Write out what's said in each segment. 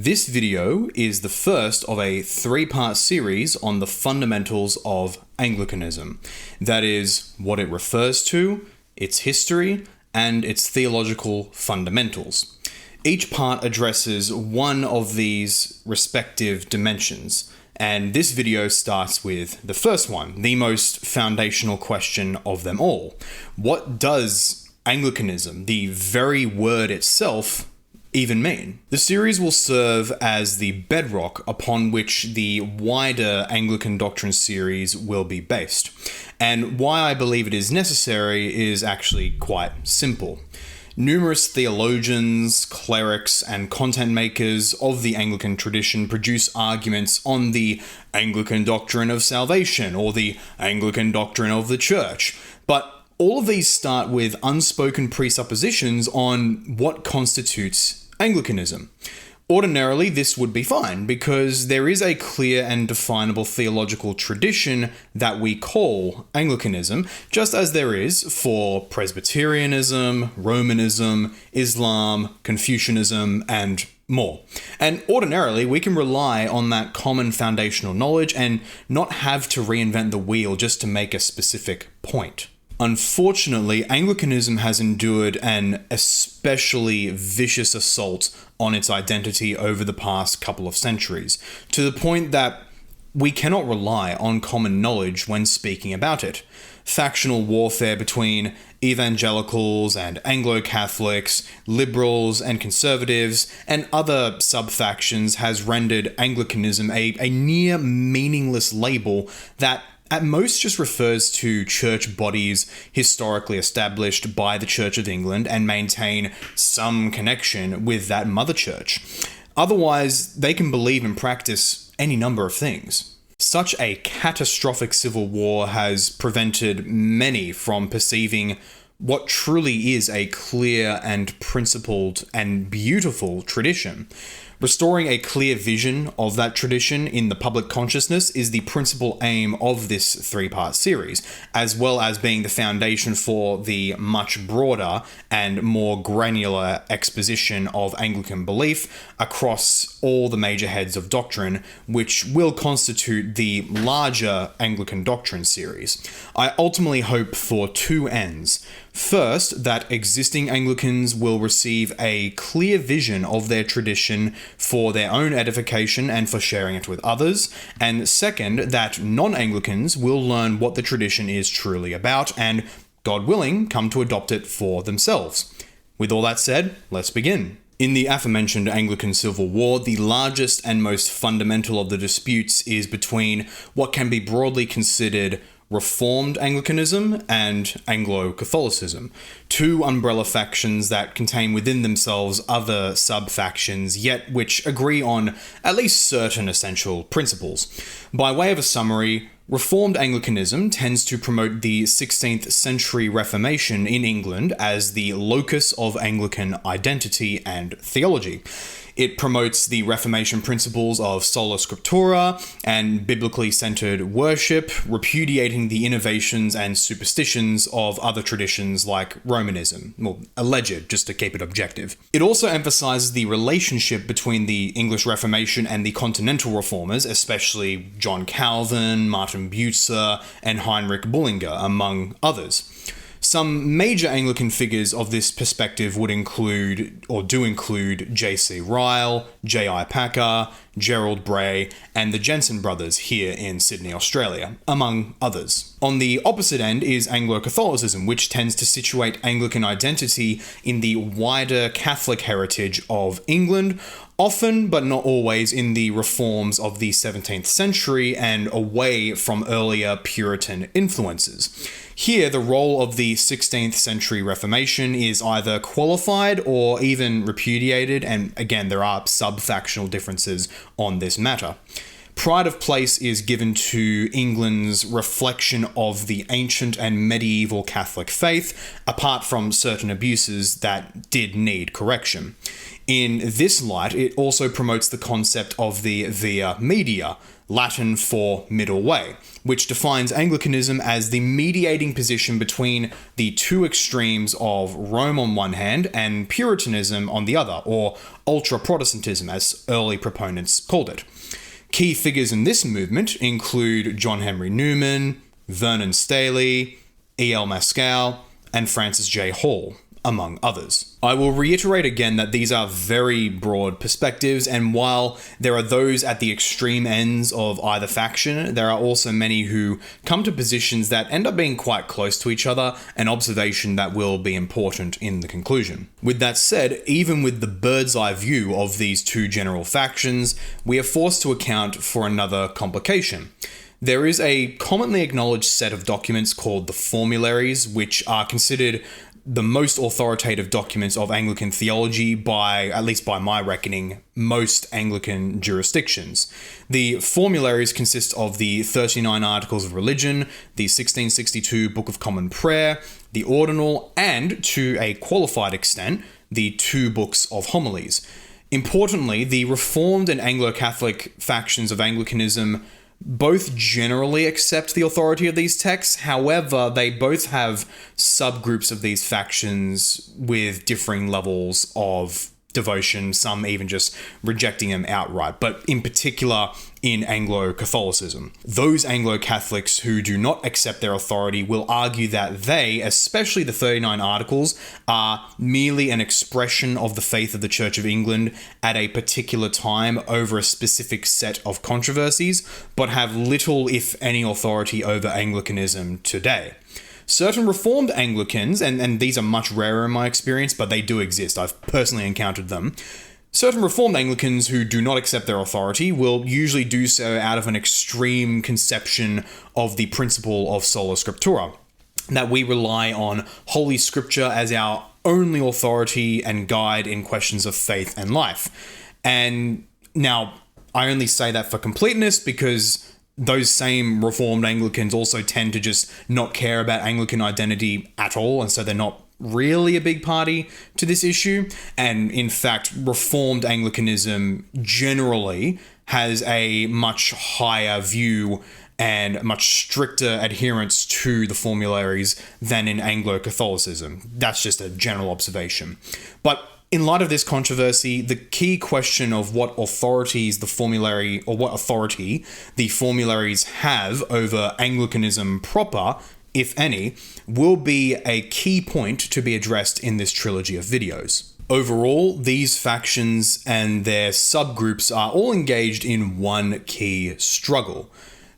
This video is the first of a three-part series on the fundamentals of Anglicanism. That is, what it refers to, its history, and its theological fundamentals. Each part addresses one of these respective dimensions, and this video starts with the first one, the most foundational question of them all. What does Anglicanism, the very word itself, even mean? The series will serve as the bedrock upon which the wider Anglican Doctrine series will be based. And why I believe it is necessary is actually quite simple. Numerous theologians, clerics, and content makers of the Anglican tradition produce arguments on the Anglican doctrine of salvation or the Anglican doctrine of the church. But all of these start with unspoken presuppositions on what constitutes Anglicanism. Ordinarily, this would be fine because there is a clear and definable theological tradition that we call Anglicanism, just as there is for Presbyterianism, Romanism, Islam, Confucianism, and more. And ordinarily, we can rely on that common foundational knowledge and not have to reinvent the wheel just to make a specific point. Unfortunately, Anglicanism has endured an especially vicious assault on its identity over the past couple of centuries, to the point that we cannot rely on common knowledge when speaking about it. Factional warfare between evangelicals and Anglo-Catholics, liberals and conservatives, and other sub-factions has rendered Anglicanism a near meaningless label that at most just refers to church bodies historically established by the Church of England and maintain some connection with that mother church. Otherwise, they can believe and practice any number of things. Such a catastrophic civil war has prevented many from perceiving what truly is a clear and principled and beautiful tradition. Restoring a clear vision of that tradition in the public consciousness is the principal aim of this three-part series, as well as being the foundation for the much broader and more granular exposition of Anglican belief across all the major heads of doctrine, which will constitute the larger Anglican Doctrine series. I ultimately hope for two ends. First, that existing Anglicans will receive a clear vision of their tradition for their own edification and for sharing it with others. And second, that non-Anglicans will learn what the tradition is truly about and, God willing, come to adopt it for themselves. With all that said, let's begin. In the aforementioned Anglican Civil War, the largest and most fundamental of the disputes is between what can be broadly considered Reformed Anglicanism and Anglo-Catholicism, two umbrella factions that contain within themselves other sub-factions, yet which agree on at least certain essential principles. By way of a summary, Reformed Anglicanism tends to promote the 16th century Reformation in England as the locus of Anglican identity and theology. It promotes the Reformation principles of sola scriptura and biblically centered worship, repudiating the innovations and superstitions of other traditions like Romanism, well, alleged, just to keep it objective. It also emphasizes the relationship between the English Reformation and the Continental Reformers, especially John Calvin, Martin Bucer, and Heinrich Bullinger, among others. Some major Anglican figures of this perspective would include J.C. Ryle, J.I. Packer, Gerald Bray, and the Jensen brothers here in Sydney, Australia, among others. On the opposite end is Anglo-Catholicism, which tends to situate Anglican identity in the wider Catholic heritage of England, often but not always in the reforms of the 17th century and away from earlier Puritan influences. Here, the role of the 16th century Reformation is either qualified or even repudiated, and again, there are sub-factional differences on this matter. Pride of place is given to England's reflection of the ancient and medieval Catholic faith, apart from certain abuses that did need correction. In this light, it also promotes the concept of the via media, Latin for middle way, which defines Anglicanism as the mediating position between the two extremes of Rome on one hand and Puritanism on the other, or ultra-Protestantism as early proponents called it. Key figures in this movement include John Henry Newman, Vernon Staley, E.L. Mascal, and Francis J. Hall, among others. I will reiterate again that these are very broad perspectives, and while there are those at the extreme ends of either faction, there are also many who come to positions that end up being quite close to each other, an observation that will be important in the conclusion. With that said, even with the bird's eye view of these two general factions, we are forced to account for another complication. There is a commonly acknowledged set of documents called the formularies, which are considered the most authoritative documents of Anglican theology by, at least by my reckoning, most Anglican jurisdictions. The formularies consist of the 39 Articles of Religion, the 1662 Book of Common Prayer, the Ordinal, and, to a qualified extent, the two books of homilies. Importantly, the Reformed and Anglo-Catholic factions of Anglicanism both generally accept the authority of these texts. However, they both have subgroups of these factions with differing levels of devotion, some even just rejecting them outright, but in particular in Anglo-Catholicism. Those Anglo-Catholics who do not accept their authority will argue that they, especially the 39 Articles, are merely an expression of the faith of the Church of England at a particular time over a specific set of controversies, but have little, if any, authority over Anglicanism today. Certain Reformed Anglicans, and these are much rarer in my experience, but they do exist, I've personally encountered them. Certain Reformed Anglicans who do not accept their authority will usually do so out of an extreme conception of the principle of sola scriptura, that we rely on Holy Scripture as our only authority and guide in questions of faith and life. And now, I only say that for completeness because those same Reformed Anglicans also tend to just not care about Anglican identity at all, and so they're not really a big party to this issue. And in fact, Reformed Anglicanism generally has a much higher view and much stricter adherence to the formularies than in Anglo-Catholicism. That's just a general observation. But in light of this controversy, the key question of what authorities the formulary, or what authority the formularies have over Anglicanism proper, if any, will be a key point to be addressed in this trilogy of videos. Overall, these factions and their subgroups are all engaged in one key struggle: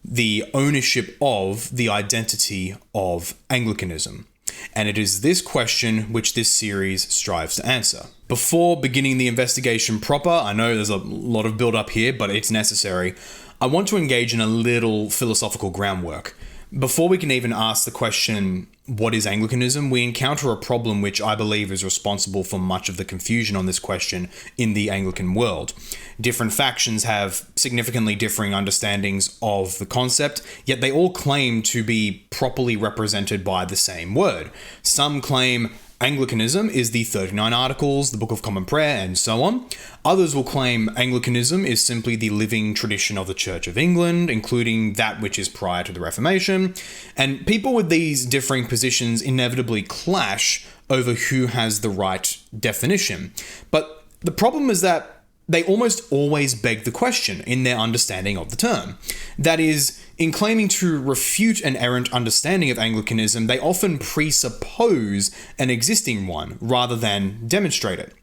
the ownership of the identity of Anglicanism. And it is this question which this series strives to answer. Before beginning the investigation proper, I know there's a lot of build-up here, but it's necessary, I want to engage in a little philosophical groundwork. Before we can even ask the question, what is Anglicanism, we encounter a problem which I believe is responsible for much of the confusion on this question in the Anglican world. Different factions have significantly differing understandings of the concept, yet they all claim to be properly represented by the same word. Some claim Anglicanism is the 39 Articles, the Book of Common Prayer, and so on. Others will claim Anglicanism is simply the living tradition of the Church of England, including that which is prior to the Reformation. And people with these differing positions inevitably clash over who has the right definition. But the problem is that they almost always beg the question in their understanding of the term. That is, in claiming to refute an errant understanding of Anglicanism, they often presuppose an existing one rather than demonstrate it.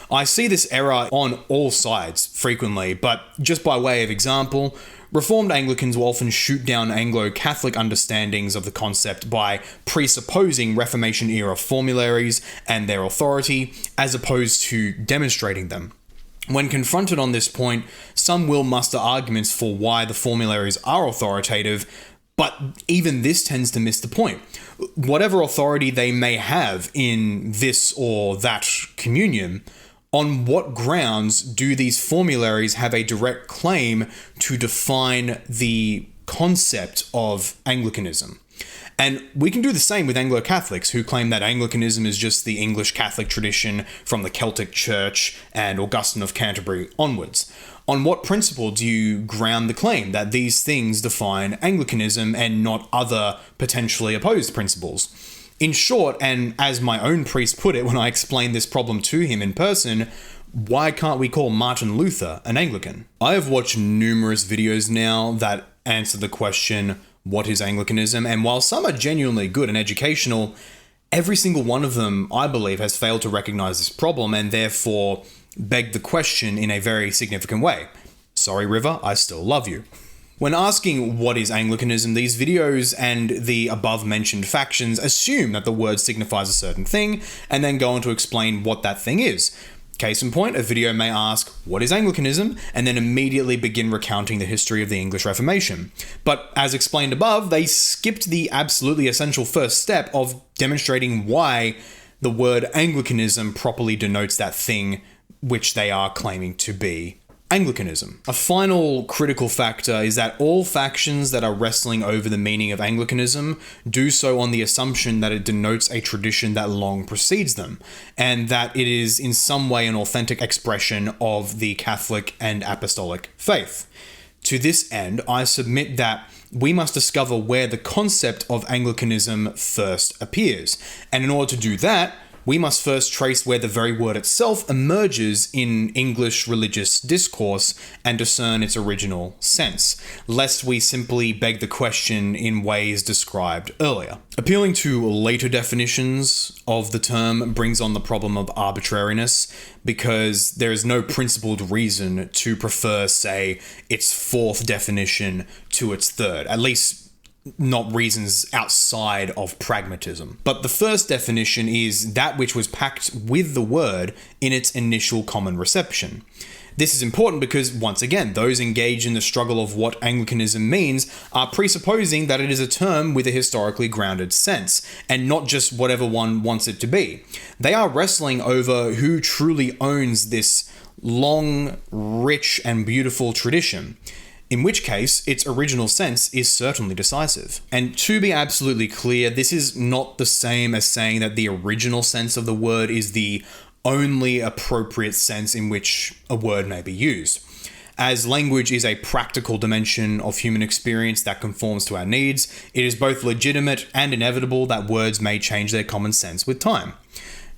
I see this error on all sides frequently, but just by way of example, Reformed Anglicans will often shoot down Anglo-Catholic understandings of the concept by presupposing Reformation-era formularies and their authority, as opposed to demonstrating them. When confronted on this point, some will muster arguments for why the formularies are authoritative, but even this tends to miss the point. Whatever authority they may have in this or that communion, On what grounds do these formularies have a direct claim to define the concept of Anglicanism? And we can do the same with Anglo-Catholics, who claim that Anglicanism is just the English Catholic tradition from the Celtic Church and Augustine of Canterbury onwards. On what principle do you ground the claim that these things define Anglicanism and not other potentially opposed principles? In short, and as my own priest put it when I explained this problem to him in person, why can't we call Martin Luther an Anglican? I have watched numerous videos now that answer the question, what is Anglicanism? And while some are genuinely good and educational, every single one of them, I believe, has failed to recognize this problem and therefore beg the question in a very significant way. Sorry, River, I still love you. When asking what is Anglicanism, these videos and the above-mentioned factions assume that the word signifies a certain thing and then go on to explain what that thing is. Case in point, a video may ask, what is Anglicanism? And then immediately begin recounting the history of the English Reformation. But as explained above, they skipped the absolutely essential first step of demonstrating why the word Anglicanism properly denotes that thing which they are claiming to be Anglicanism. A final critical factor is that all factions that are wrestling over the meaning of Anglicanism do so on the assumption that it denotes a tradition that long precedes them, and that it is in some way an authentic expression of the Catholic and Apostolic faith. To this end, I submit that we must discover where the concept of Anglicanism first appears, and in order to do that, we must first trace where the very word itself emerges in English religious discourse and discern its original sense, lest we simply beg the question in ways described earlier. Appealing to later definitions of the term brings on the problem of arbitrariness, because there is no principled reason to prefer, say, its fourth definition to its third, at least not reasons outside of pragmatism. But the first definition is that which was packed with the word in its initial common reception. This is important because, once again, those engaged in the struggle of what Anglicanism means are presupposing that it is a term with a historically grounded sense, and not just whatever one wants it to be. They are wrestling over who truly owns this long, rich, and beautiful tradition, in which case its original sense is certainly decisive. And to be absolutely clear, this is not the same as saying that the original sense of the word is the only appropriate sense in which a word may be used. As language is a practical dimension of human experience that conforms to our needs, it is both legitimate and inevitable that words may change their common sense with time.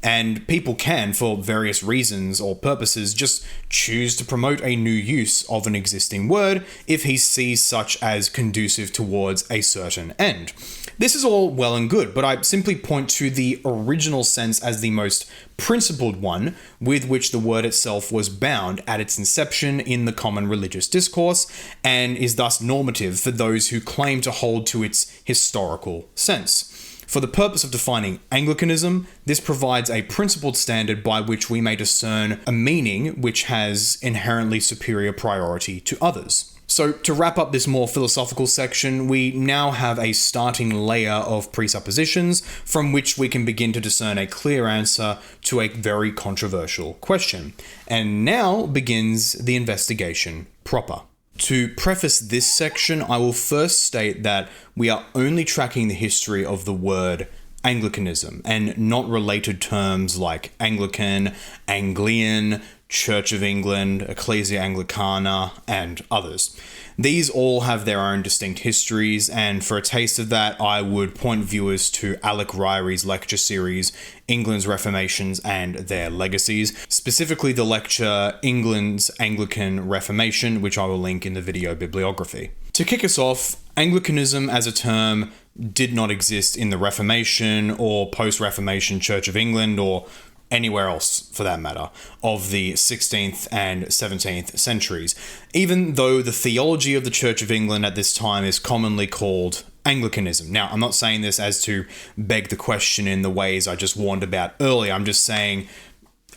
And people can, for various reasons or purposes, just choose to promote a new use of an existing word if he sees such as conducive towards a certain end. This is all well and good, but I simply point to the original sense as the most principled one with which the word itself was bound at its inception in the common religious discourse, and is thus normative for those who claim to hold to its historical sense. For the purpose of defining Anglicanism, this provides a principled standard by which we may discern a meaning which has inherently superior priority to others. So, to wrap up this more philosophical section, we now have a starting layer of presuppositions from which we can begin to discern a clear answer to a very controversial question. And now begins the investigation proper. To preface this section, I will first state that we are only tracking the history of the word Anglicanism and not related terms like Anglican, Anglian, Church of England, Ecclesia Anglicana, and others. These all have their own distinct histories, and for a taste of that, I would point viewers to Alec Ryrie's lecture series, England's Reformations and Their Legacies, specifically the lecture England's Anglican Reformation, which I will link in the video bibliography. To kick us off, Anglicanism as a term did not exist in the Reformation or post-Reformation Church of England or anywhere else, for that matter, of the 16th and 17th centuries, even though the theology of the Church of England at this time is commonly called Anglicanism. Now, I'm not saying this as to beg the question in the ways I just warned about earlier. I'm just saying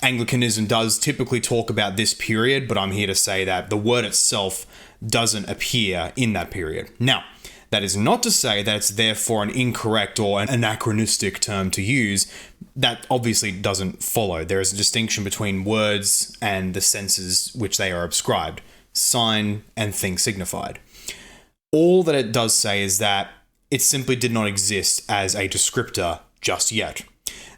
Anglicanism does typically talk about this period, but I'm here to say that the word itself doesn't appear in that period. Now, That is not to say that it's therefore an incorrect or an anachronistic term to use. That obviously doesn't follow. There is a distinction between words and the senses which they are ascribed, sign and thing signified. All that it does say is that it simply did not exist as a descriptor just yet.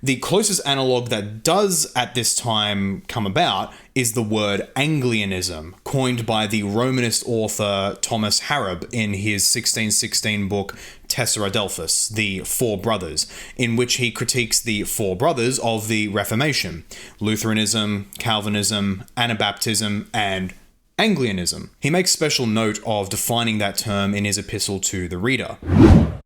The closest analogue that does at this time come about is the word Anglicanism, coined by the Romanist author Thomas Harrop in his 1616 book Tessera Delphus, The Four Brothers, in which he critiques the four brothers of the Reformation: Lutheranism, Calvinism, Anabaptism, and Anglicanism. He makes special note of defining that term in his epistle to the reader.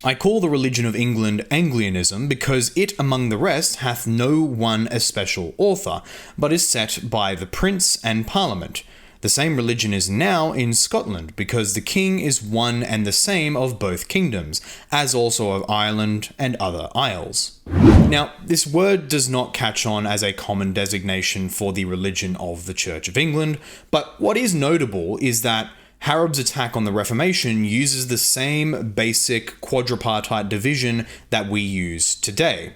I call the religion of England Anglicanism because it, among the rest, hath no one especial author, but is set by the prince and parliament. The same religion is now in Scotland, because the king is one and the same of both kingdoms, as also of Ireland and other isles. Now, this word does not catch on as a common designation for the religion of the Church of England, but what is notable is that Harrop's attack on the Reformation uses the same basic quadripartite division that we use today: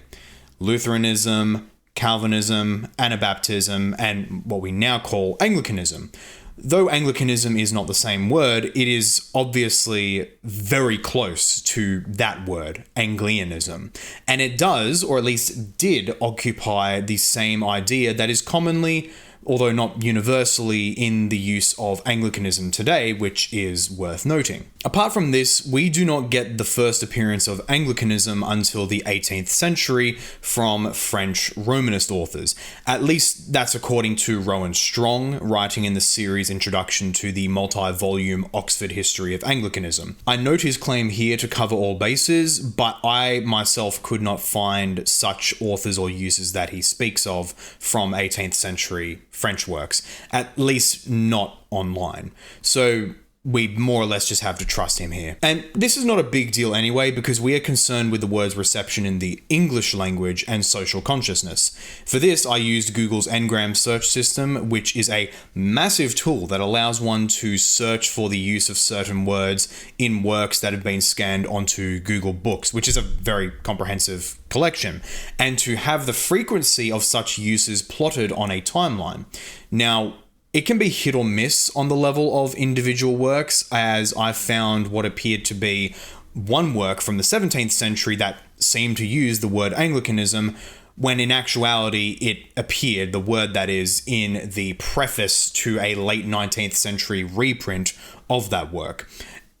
Lutheranism, Calvinism, Anabaptism, and what we now call Anglicanism. Though Anglicanism is not the same word, it is obviously very close to that word, Anglicanism. And it does, or at least did, occupy the same idea that is commonly, although not universally, in the use of Anglicanism today, which is worth noting. Apart from this, we do not get the first appearance of Anglicanism until the 18th century from French Romanist authors. At least that's according to Rowan Strong, writing in the series Introduction to the multi-volume Oxford History of Anglicanism. I note his claim here to cover all bases, but I myself could not find such authors or uses that he speaks of from 18th century French works, at least not online. So we more or less just have to trust him here. And this is not a big deal anyway, because we are concerned with the word's reception in the English language and social consciousness. For this, I used Google's Ngram search system, which is a massive tool that allows one to search for the use of certain words in works that have been scanned onto Google Books, which is a very comprehensive collection, and to have the frequency of such uses plotted on a timeline. Now, it can be hit or miss on the level of individual works, as I found what appeared to be one work from the 17th century that seemed to use the word Anglicanism, when in actuality it appeared, the word that is, in the preface to a late 19th century reprint of that work.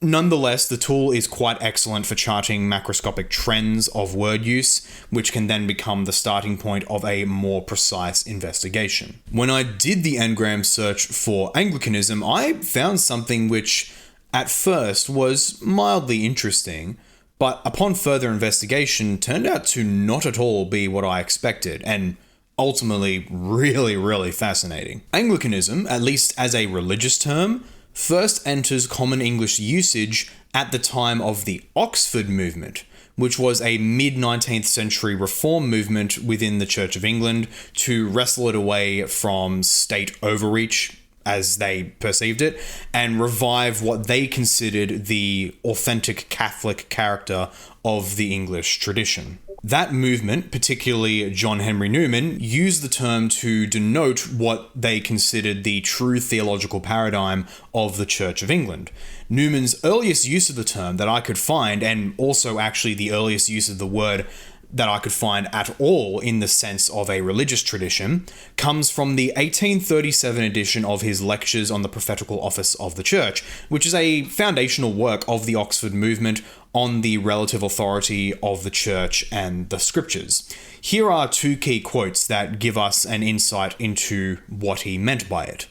Nonetheless, the tool is quite excellent for charting macroscopic trends of word use, which can then become the starting point of a more precise investigation. When I did the Ngram search for Anglicanism, I found something which, at first, was mildly interesting, but upon further investigation turned out to not at all be what I expected, and ultimately really fascinating. Anglicanism, at least as a religious term, first enters common English usage at the time of the Oxford movement, which was a mid-19th century reform movement within the Church of England to wrestle it away from state overreach, as they perceived it, and revive what they considered the authentic Catholic character of the English tradition. That movement, particularly John Henry Newman, used the term to denote what they considered the true theological paradigm of the Church of England. Newman's earliest use of the term that I could find, and also actually the earliest use of the word that I could find at all in the sense of a religious tradition, comes from the 1837 edition of his Lectures on the Prophetical Office of the Church, which is a foundational work of the Oxford movement on the relative authority of the Church and the Scriptures. Here are two key quotes that give us an insight into what he meant by it.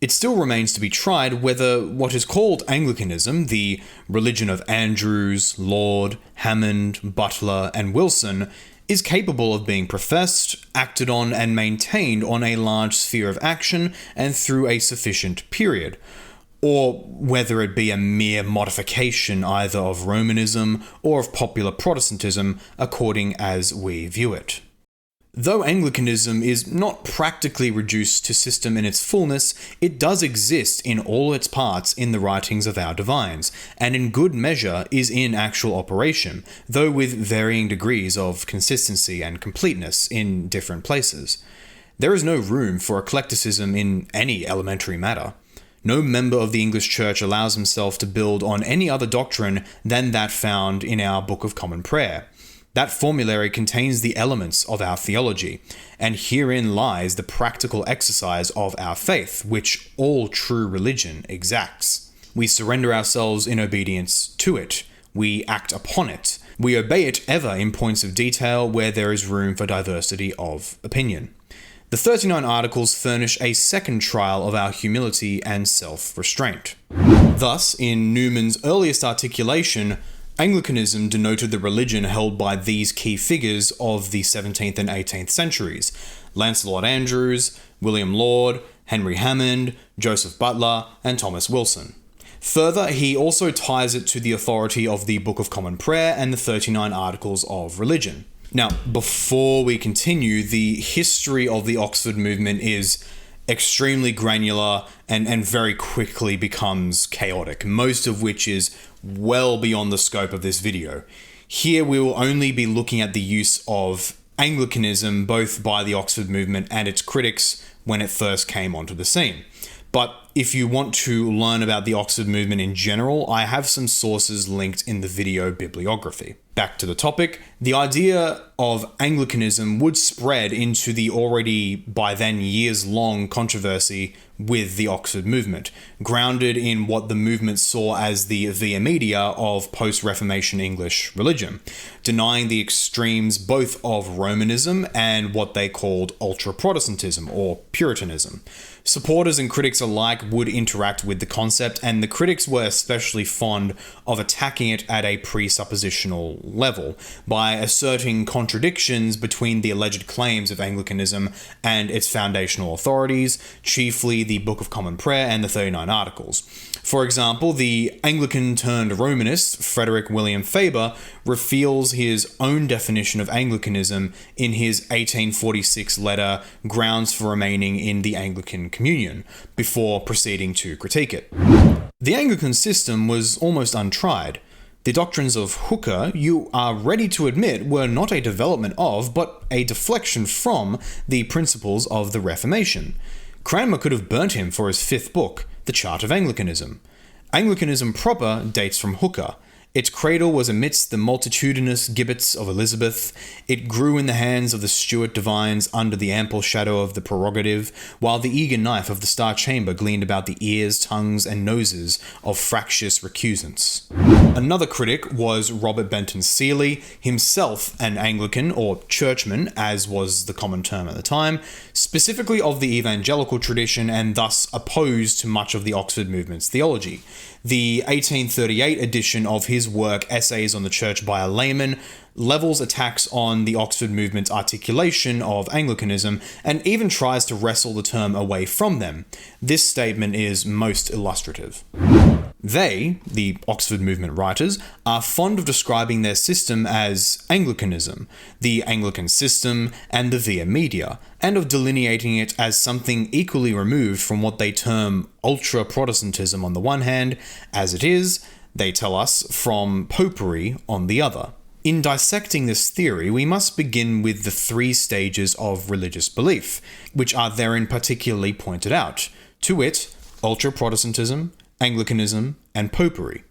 It still remains to be tried whether what is called Anglicanism, the religion of Andrews, Laud, Hammond, Butler, and Wilson, is capable of being professed, acted on, and maintained on a large sphere of action and through a sufficient period, or whether it be a mere modification either of Romanism or of popular Protestantism, according as we view it. Though Anglicanism is not practically reduced to system in its fullness, it does exist in all its parts in the writings of our divines, and in good measure is in actual operation, though with varying degrees of consistency and completeness in different places. There is no room for eclecticism in any elementary matter. No member of the English Church allows himself to build on any other doctrine than that found in our Book of Common Prayer. That formulary contains the elements of our theology, and herein lies the practical exercise of our faith, which all true religion exacts. We surrender ourselves in obedience to it. We act upon it. We obey it ever in points of detail where there is room for diversity of opinion. The 39 Articles furnish a second trial of our humility and self-restraint. Thus, in Newman's earliest articulation, Anglicanism denoted the religion held by these key figures of the 17th and 18th centuries: Lancelot Andrewes, William Laud, Henry Hammond, Joseph Butler, and Thomas Wilson. Further, he also ties it to the authority of the Book of Common Prayer and the 39 Articles of Religion. Now, before we continue, the history of the Oxford movement is extremely granular and very quickly becomes chaotic, most of which is well beyond the scope of this video. Here we will only be looking at the use of Anglicanism both by the Oxford movement and its critics when it first came onto the scene. But if you want to learn about the Oxford movement in general, I have some sources linked in the video bibliography. Back to the topic, the idea of Anglicanism would spread into the already by then years-long controversy with the Oxford movement, grounded in what the movement saw as the via media of post-Reformation English religion, denying the extremes both of Romanism and what they called ultra-Protestantism or Puritanism. Supporters and critics alike would interact with the concept, and the critics were especially fond of attacking it at a presuppositional level by asserting contradictions between the alleged claims of Anglicanism and its foundational authorities, chiefly the Book of Common Prayer and the 39 Articles. For example, the Anglican-turned-Romanist Frederick William Faber reveals his own definition of Anglicanism in his 1846 letter Grounds for Remaining in the Anglican Communion, before proceeding to critique it. The Anglican system was almost untried. The doctrines of Hooker, you are ready to admit, were not a development of, but a deflection from, the principles of the Reformation. Cranmer could have burnt him for his 5th book, The Chart of Anglicanism. Anglicanism proper dates from Hooker. Its cradle was amidst the multitudinous gibbets of Elizabeth. It grew in the hands of the Stuart divines under the ample shadow of the prerogative, while the eager knife of the Star Chamber gleamed about the ears, tongues, and noses of fractious recusants. Another critic was Robert Benton Seeley, himself an Anglican, or churchman, as was the common term at the time, specifically of the evangelical tradition and thus opposed to much of the Oxford movement's theology. The 1838 edition of his work, Essays on the Church by a Layman, levels attacks on the Oxford movement's articulation of Anglicanism and even tries to wrestle the term away from them. This statement is most illustrative. They, the Oxford movement writers, are fond of describing their system as Anglicanism, the Anglican system, and the via media, and of delineating it as something equally removed from what they term ultra-Protestantism on the one hand, as it is, they tell us, from popery on the other. In dissecting this theory, we must begin with the 3 stages of religious belief, which are therein particularly pointed out, to wit, ultra-Protestantism, Anglicanism, and popery.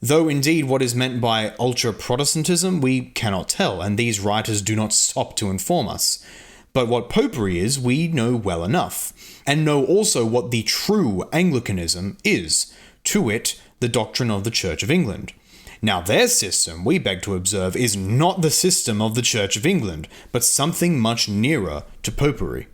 Though indeed what is meant by ultra-Protestantism we cannot tell, and these writers do not stop to inform us. But what popery is, we know well enough, and know also what the true Anglicanism is, to wit, the doctrine of the Church of England. Now their system, we beg to observe, is not the system of the Church of England, but something much nearer to popery.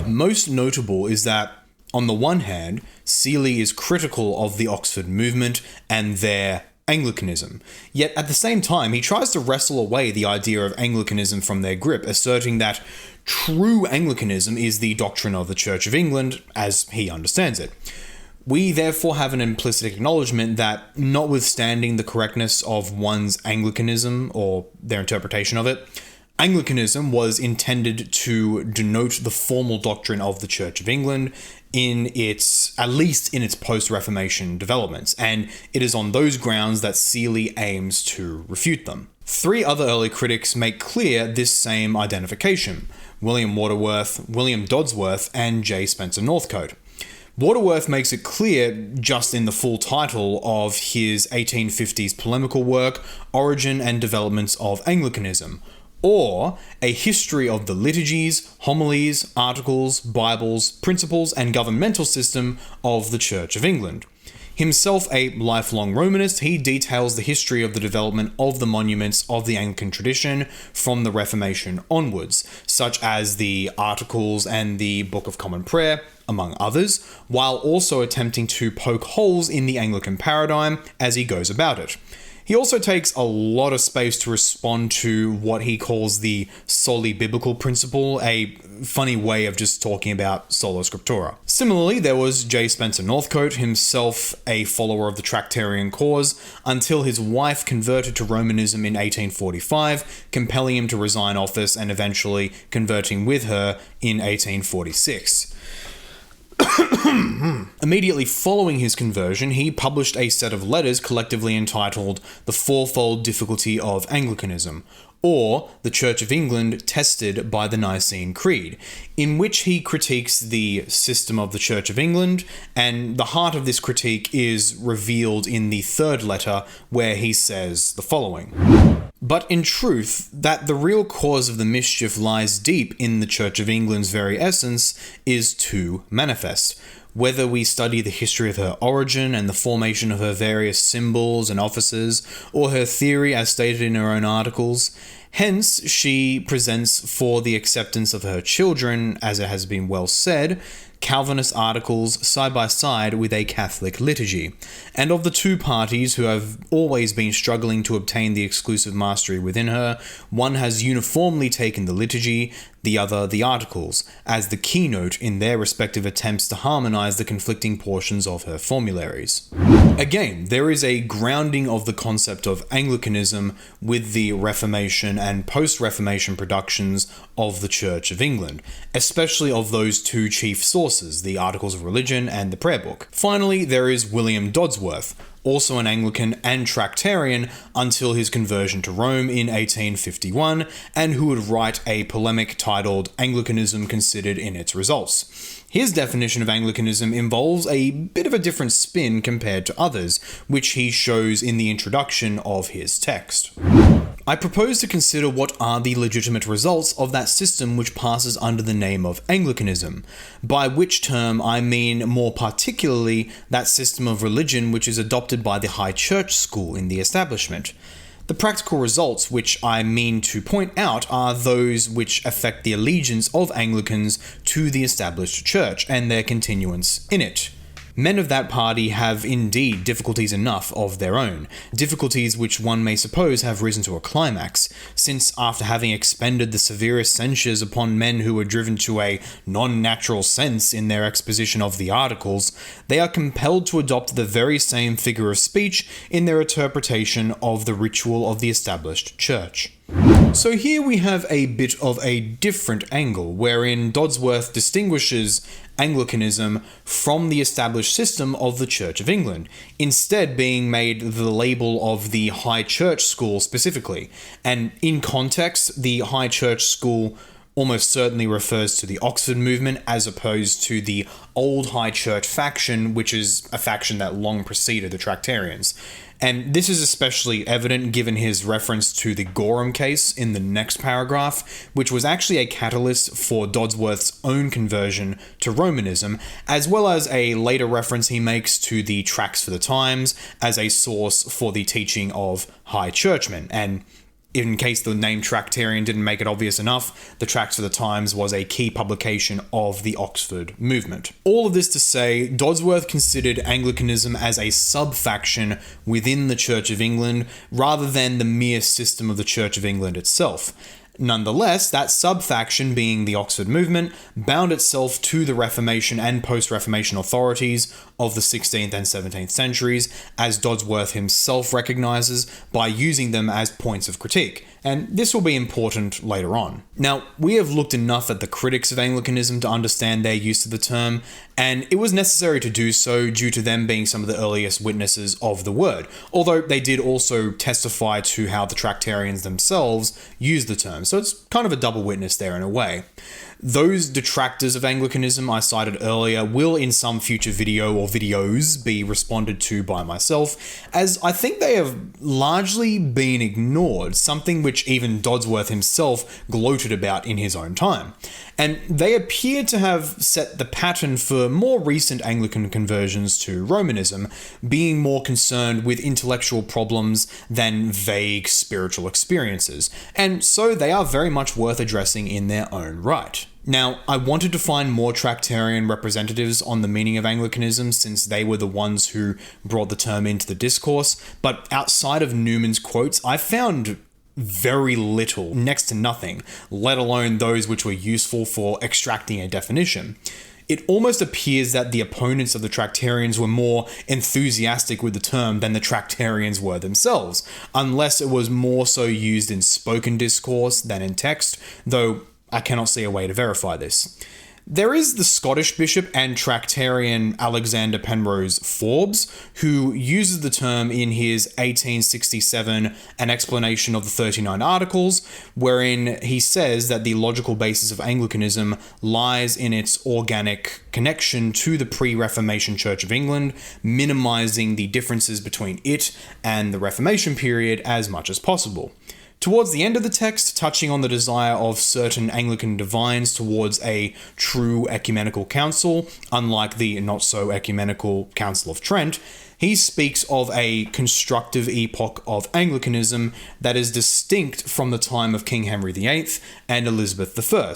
Most notable is that, on the one hand, Seeley is critical of the Oxford movement and their Anglicanism, yet at the same time he tries to wrestle away the idea of Anglicanism from their grip, asserting that true Anglicanism is the doctrine of the Church of England as he understands it. We therefore have an implicit acknowledgement that, notwithstanding the correctness of one's Anglicanism or their interpretation of it, Anglicanism was intended to denote the formal doctrine of the Church of England at least in its post-Reformation developments, and it is on those grounds that Seeley aims to refute them. 3 other early critics make clear this same identification: William Waterworth, William Dodsworth, and J. Spencer Northcote. Waterworth makes it clear just in the full title of his 1850s polemical work, Origin and Developments of Anglicanism, or A History of the Liturgies, Homilies, Articles, Bibles, Principles, and Governmental System of the Church of England. Himself a lifelong Romanist, he details the history of the development of the monuments of the Anglican tradition from the Reformation onwards, such as the Articles and the Book of Common Prayer, among others, while also attempting to poke holes in the Anglican paradigm as he goes about it. He also takes a lot of space to respond to what he calls the soli biblical principle, a funny way of just talking about sola scriptura. Similarly, there was J. Spencer Northcote, himself a follower of the Tractarian cause, until his wife converted to Romanism in 1845, compelling him to resign office and eventually converting with her in 1846. Immediately following his conversion, he published a set of letters collectively entitled The Fourfold Difficulty of Anglicanism, or The Church of England Tested by the Nicene Creed, in which he critiques the system of the Church of England, and the heart of this critique is revealed in the 3rd letter, where he says the following: "But in truth, that the real cause of the mischief lies deep in the Church of England's very essence is too manifest. Whether we study the history of her origin and the formation of her various symbols and offices, or her theory as stated in her own articles, hence she presents for the acceptance of her children, as it has been well said, Calvinist articles side by side with a Catholic liturgy, and of the 2 parties who have always been struggling to obtain the exclusive mastery within her, one has uniformly taken the liturgy, the other the articles, as the keynote in their respective attempts to harmonize the conflicting portions of her formularies." Again, there is a grounding of the concept of Anglicanism with the Reformation and post-Reformation productions of the Church of England, especially of those 2 chief sources, the Articles of Religion and the Prayer Book. Finally, there is William Dodsworth, also an Anglican and Tractarian until his conversion to Rome in 1851, and who would write a polemic titled Anglicanism Considered in Its Results. His definition of Anglicanism involves a bit of a different spin compared to others, which he shows in the introduction of his text. I propose to consider what are the legitimate results of that system which passes under the name of Anglicanism, by which term I mean more particularly that system of religion which is adopted by the High Church school in the establishment. The practical results which I mean to point out are those which affect the allegiance of Anglicans to the established church and their continuance in it. Men of that party have indeed difficulties enough of their own, difficulties which one may suppose have risen to a climax, since after having expended the severest censures upon men who were driven to a non-natural sense in their exposition of the Articles, they are compelled to adopt the very same figure of speech in their interpretation of the ritual of the established church. So here we have a bit of a different angle, wherein Dodsworth distinguishes Anglicanism from the established system of the Church of England, instead being made the label of the High Church school specifically. And in context, the High Church school almost certainly refers to the Oxford movement as opposed to the old High Church faction, which is a faction that long preceded the Tractarians. And this is especially evident given his reference to the Gorham case in the next paragraph, which was actually a catalyst for Dodsworth's own conversion to Romanism, as well as a later reference he makes to the Tracts for the Times as a source for the teaching of High Churchmen. And in case the name Tractarian didn't make it obvious enough, the Tracts for the Times was a key publication of the Oxford movement. All of this to say, Dodsworth considered Anglicanism as a sub-faction within the Church of England, rather than the mere system of the Church of England itself. Nonetheless, that sub-faction, being the Oxford movement, bound itself to the Reformation and post-Reformation authorities of the 16th and 17th centuries, as Dodsworth himself recognizes, by using them as points of critique, and this will be important later on. Now, we have looked enough at the critics of Anglicanism to understand their use of the term, and it was necessary to do so due to them being some of the earliest witnesses of the word, although they did also testify to how the Tractarians themselves used the term, so it's kind of a double witness there in a way. Those detractors of Anglicanism I cited earlier will in some future video or videos be responded to by myself, as I think they have largely been ignored, something which even Dodsworth himself gloated about in his own time. And they appear to have set the pattern for more recent Anglican conversions to Romanism, being more concerned with intellectual problems than vague spiritual experiences, and so they are very much worth addressing in their own right. Now, I wanted to find more Tractarian representatives on the meaning of Anglicanism since they were the ones who brought the term into the discourse, but outside of Newman's quotes, I found very little, next to nothing, let alone those which were useful for extracting a definition. It almost appears that the opponents of the Tractarians were more enthusiastic with the term than the Tractarians were themselves, unless it was more so used in spoken discourse than in text, though I cannot see a way to verify this. There is the Scottish bishop and Tractarian Alexander Penrose Forbes, who uses the term in his 1867 An Explanation of the 39 Articles, wherein he says that the logical basis of Anglicanism lies in its organic connection to the pre-Reformation Church of England, minimizing the differences between it and the Reformation period as much as possible. Towards the end of the text, touching on the desire of certain Anglican divines towards a true ecumenical council, unlike the not-so-ecumenical Council of Trent, he speaks of a constructive epoch of Anglicanism that is distinct from the time of King Henry VIII and Elizabeth I.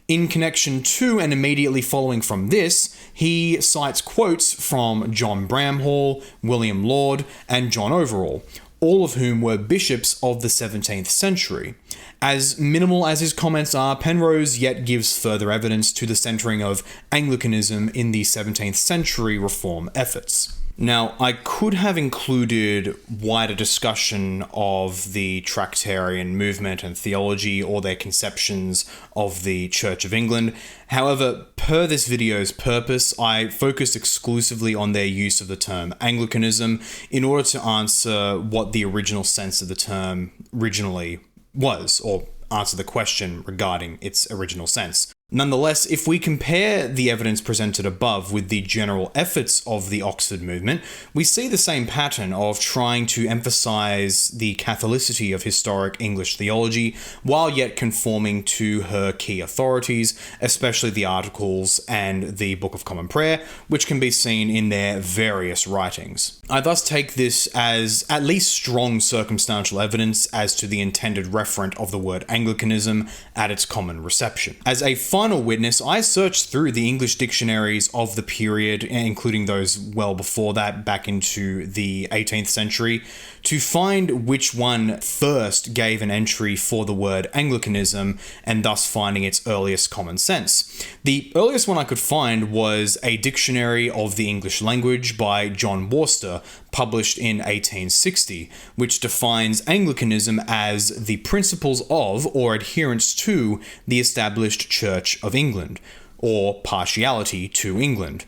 In connection to and immediately following from this, he cites quotes from John Bramhall, William Laud, and John Overall, all of whom were bishops of the 17th century. As minimal as his comments are, Penrose yet gives further evidence to the centering of Anglicanism in the 17th century reform efforts. Now, I could have included wider discussion of the Tractarian movement and theology or their conceptions of the Church of England. However, per this video's purpose, I focused exclusively on their use of the term Anglicanism in order to answer what the original sense of the term originally was, or answer the question regarding its original sense. Nonetheless, if we compare the evidence presented above with the general efforts of the Oxford movement, we see the same pattern of trying to emphasize the Catholicity of historic English theology while yet conforming to her key authorities, especially the Articles and the Book of Common Prayer, which can be seen in their various writings. I thus take this as at least strong circumstantial evidence as to the intended referent of the word Anglicanism at its common reception. As a final witness, I searched through the English dictionaries of the period, including those well before that, back into the 18th century, to find which one first gave an entry for the word Anglicanism, and thus finding its earliest common sense. The earliest one I could find was a dictionary of the English language by John Worcester, published in 1860, which defines Anglicanism as the principles of or adherence to the established Church of England, or partiality to England.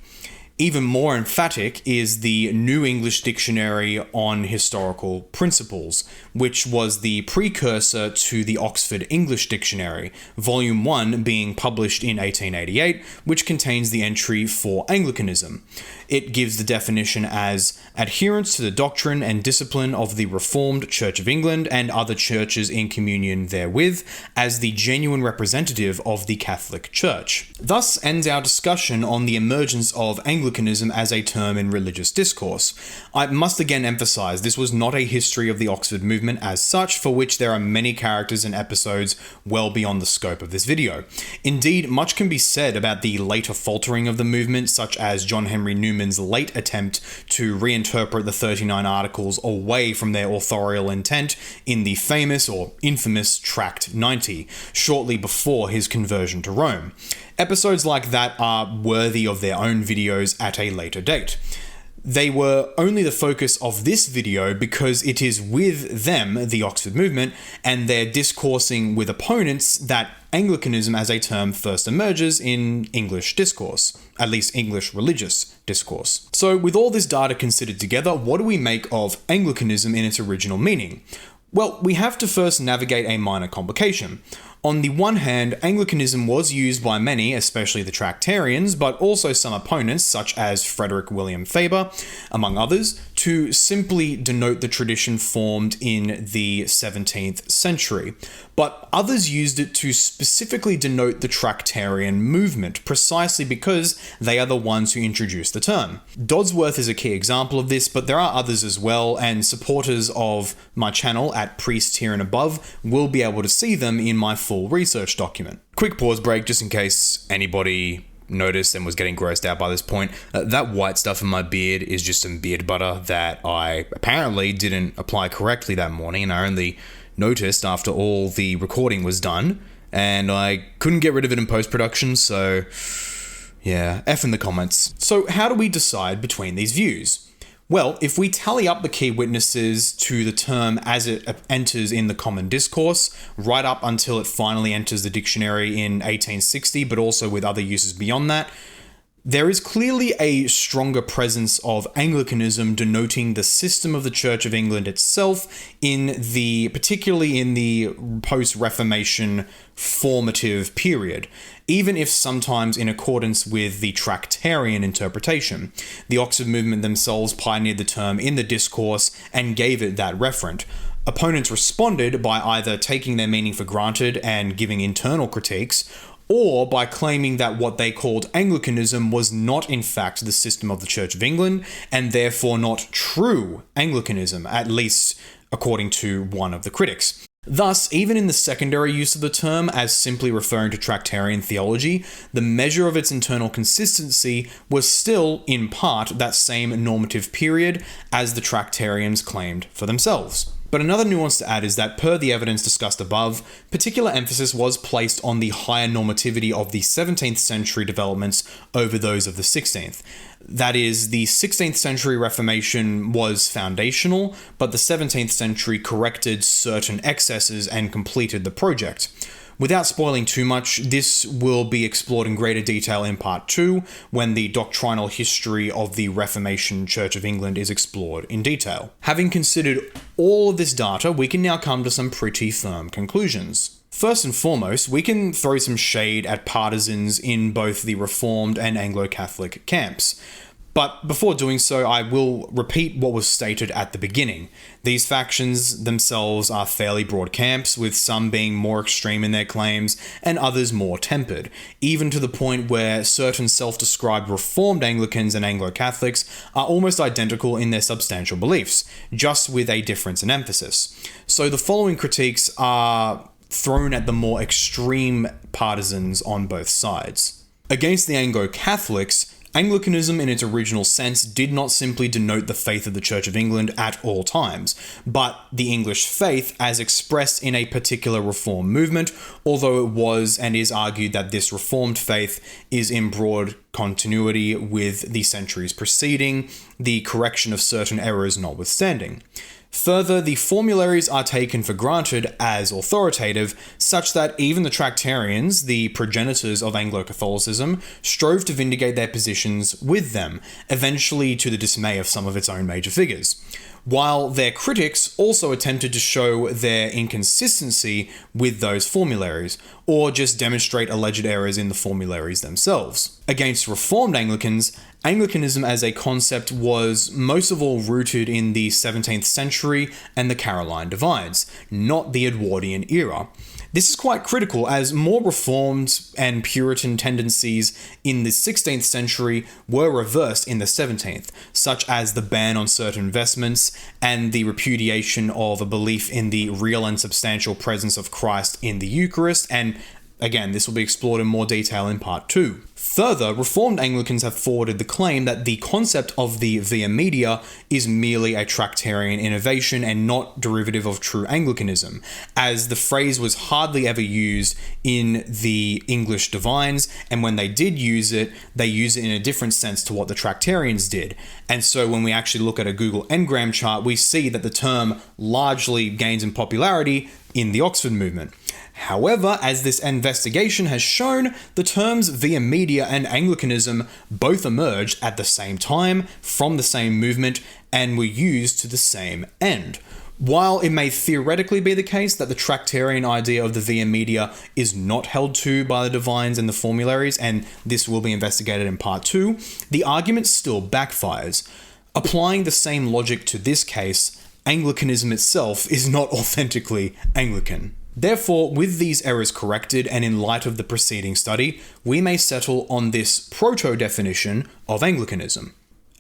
Even more emphatic is the New English Dictionary on Historical Principles, which was the precursor to the Oxford English Dictionary, Volume 1 being published in 1888, which contains the entry for Anglicanism. It gives the definition as adherence to the doctrine and discipline of the Reformed Church of England and other churches in communion therewith, as the genuine representative of the Catholic Church. Thus ends our discussion on the emergence of Anglicanism as a term in religious discourse. I must again emphasize this was not a history of the Oxford movement as such, for which there are many characters and episodes well beyond the scope of this video. Indeed, much can be said about the later faltering of the movement, such as John Henry Newman's late attempt to reinterpret the 39 Articles away from their authorial intent in the famous or infamous Tract 90, shortly before his conversion to Rome. Episodes like that are worthy of their own videos at a later date. They were only the focus of this video because it is with them, the Oxford movement, and their discoursing with opponents that Anglicanism as a term first emerges in English discourse, at least English religious discourse. So with all this data considered together, what do we make of Anglicanism in its original meaning? Well, we have to first navigate a minor complication. On the one hand, Anglicanism was used by many, especially the Tractarians, but also some opponents, such as Frederick William Faber, among others, to simply denote the tradition formed in the 17th century. But others used it to specifically denote the Tractarian movement, precisely because they are the ones who introduced the term. Dodsworth is a key example of this, but there are others as well, and supporters of my channel at Priest Here and Above will be able to see them in my full research document. Quick pause break just in case anybody noticed and was getting grossed out by this point. That white stuff in my beard is just some beard butter that I apparently didn't apply correctly that morning, and I only noticed after all the recording was done, and I couldn't get rid of it in post-production, so yeah, F in the comments. So how do we decide between these views? Well, if we tally up the key witnesses to the term as it enters in the common discourse, right up until it finally enters the dictionary in 1860, but also with other uses beyond that, there is clearly a stronger presence of Anglicanism denoting the system of the Church of England itself particularly in the post-Reformation formative period, even if sometimes in accordance with the Tractarian interpretation. The Oxford movement themselves pioneered the term in the discourse and gave it that referent. Opponents responded by either taking their meaning for granted and giving internal critiques, or by claiming that what they called Anglicanism was not in fact the system of the Church of England, and therefore not true Anglicanism, at least according to one of the critics. Thus, even in the secondary use of the term as simply referring to Tractarian theology, the measure of its internal consistency was still, in part, that same normative period as the Tractarians claimed for themselves. But another nuance to add is that, per the evidence discussed above, particular emphasis was placed on the higher normativity of the 17th century developments over those of the 16th. That is, the 16th century Reformation was foundational, but the 17th century corrected certain excesses and completed the project. Without spoiling too much, this will be explored in greater detail in part 2, when the doctrinal history of the Reformation Church of England is explored in detail. Having considered all of this data, we can now come to some pretty firm conclusions. First and foremost, we can throw some shade at partisans in both the Reformed and Anglo-Catholic camps. But before doing so, I will repeat what was stated at the beginning. These factions themselves are fairly broad camps, with some being more extreme in their claims and others more tempered, even to the point where certain self-described Reformed Anglicans and Anglo-Catholics are almost identical in their substantial beliefs, just with a difference in emphasis. So the following critiques are thrown at the more extreme partisans on both sides. Against the Anglo-Catholics, Anglicanism in its original sense did not simply denote the faith of the Church of England at all times, but the English faith as expressed in a particular reform movement, although it was and is argued that this reformed faith is in broad continuity with the centuries preceding, the correction of certain errors notwithstanding. Further, the formularies are taken for granted as authoritative, such that even the Tractarians, the progenitors of Anglo-Catholicism, strove to vindicate their positions with them, eventually to the dismay of some of its own major figures, while their critics also attempted to show their inconsistency with those formularies, or just demonstrate alleged errors in the formularies themselves. Against Reformed Anglicans, Anglicanism as a concept was most of all rooted in the 17th century and the Caroline divides, not the Edwardian era. This is quite critical, as more Reformed and Puritan tendencies in the 16th century were reversed in the 17th, such as the ban on certain vestments and the repudiation of a belief in the real and substantial presence of Christ in the Eucharist, and Again, this will be explored in more detail in part 2. Further, Reformed Anglicans have forwarded the claim that the concept of the via media is merely a Tractarian innovation and not derivative of true Anglicanism, as the phrase was hardly ever used in the English divines, and when they did use it, they use it in a different sense to what the Tractarians did. And so when we actually look at a Google Ngram chart, we see that the term largely gains in popularity in the Oxford movement. However, as this investigation has shown, the terms via media and Anglicanism both emerged at the same time, from the same movement, and were used to the same end. While it may theoretically be the case that the Tractarian idea of the via media is not held to by the divines and the formularies, and this will be investigated in part 2, the argument still backfires. Applying the same logic to this case, Anglicanism itself is not authentically Anglican. Therefore, with these errors corrected and in light of the preceding study, we may settle on this proto-definition of Anglicanism.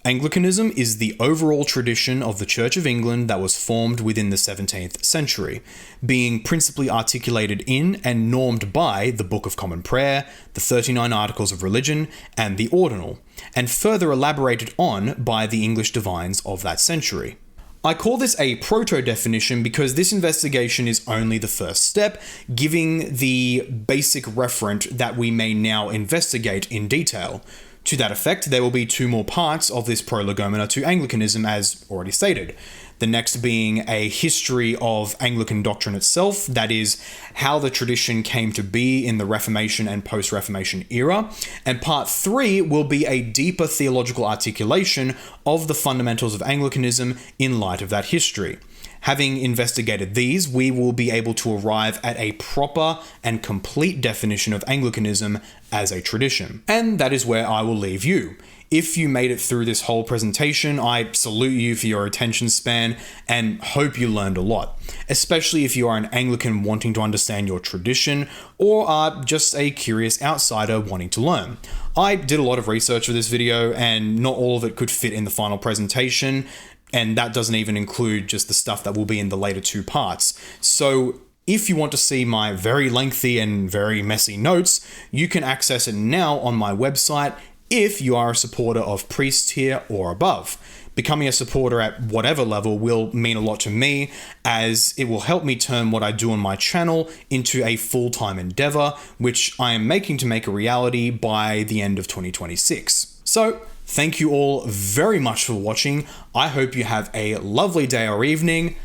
Anglicanism is the overall tradition of the Church of England that was formed within the 17th century, being principally articulated in and normed by the Book of Common Prayer, the 39 Articles of Religion, and the Ordinal, and further elaborated on by the English divines of that century. I call this a proto-definition because this investigation is only the first step, giving the basic referent that we may now investigate in detail. To that effect, there will be 2 more parts of this prolegomena to Anglicanism, as already stated. The next being a history of Anglican doctrine itself, that is, how the tradition came to be in the Reformation and post-Reformation era. And part 3 will be a deeper theological articulation of the fundamentals of Anglicanism in light of that history. Having investigated these, we will be able to arrive at a proper and complete definition of Anglicanism as a tradition. And that is where I will leave you. If you made it through this whole presentation, I salute you for your attention span and hope you learned a lot, especially if you are an Anglican wanting to understand your tradition or are just a curious outsider wanting to learn. I did a lot of research for this video and not all of it could fit in the final presentation, and that doesn't even include just the stuff that will be in the later 2 parts. So if you want to see my very lengthy and very messy notes, you can access it now on my website if you are a supporter of Priest tier or above. Becoming a supporter at whatever level will mean a lot to me, as it will help me turn what I do on my channel into a full-time endeavor, which I am making to make a reality by the end of 2026. So, thank you all very much for watching. I hope you have a lovely day or evening.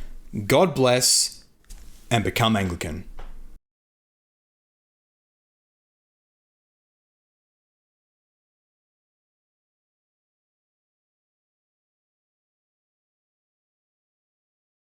God bless, and become Anglican.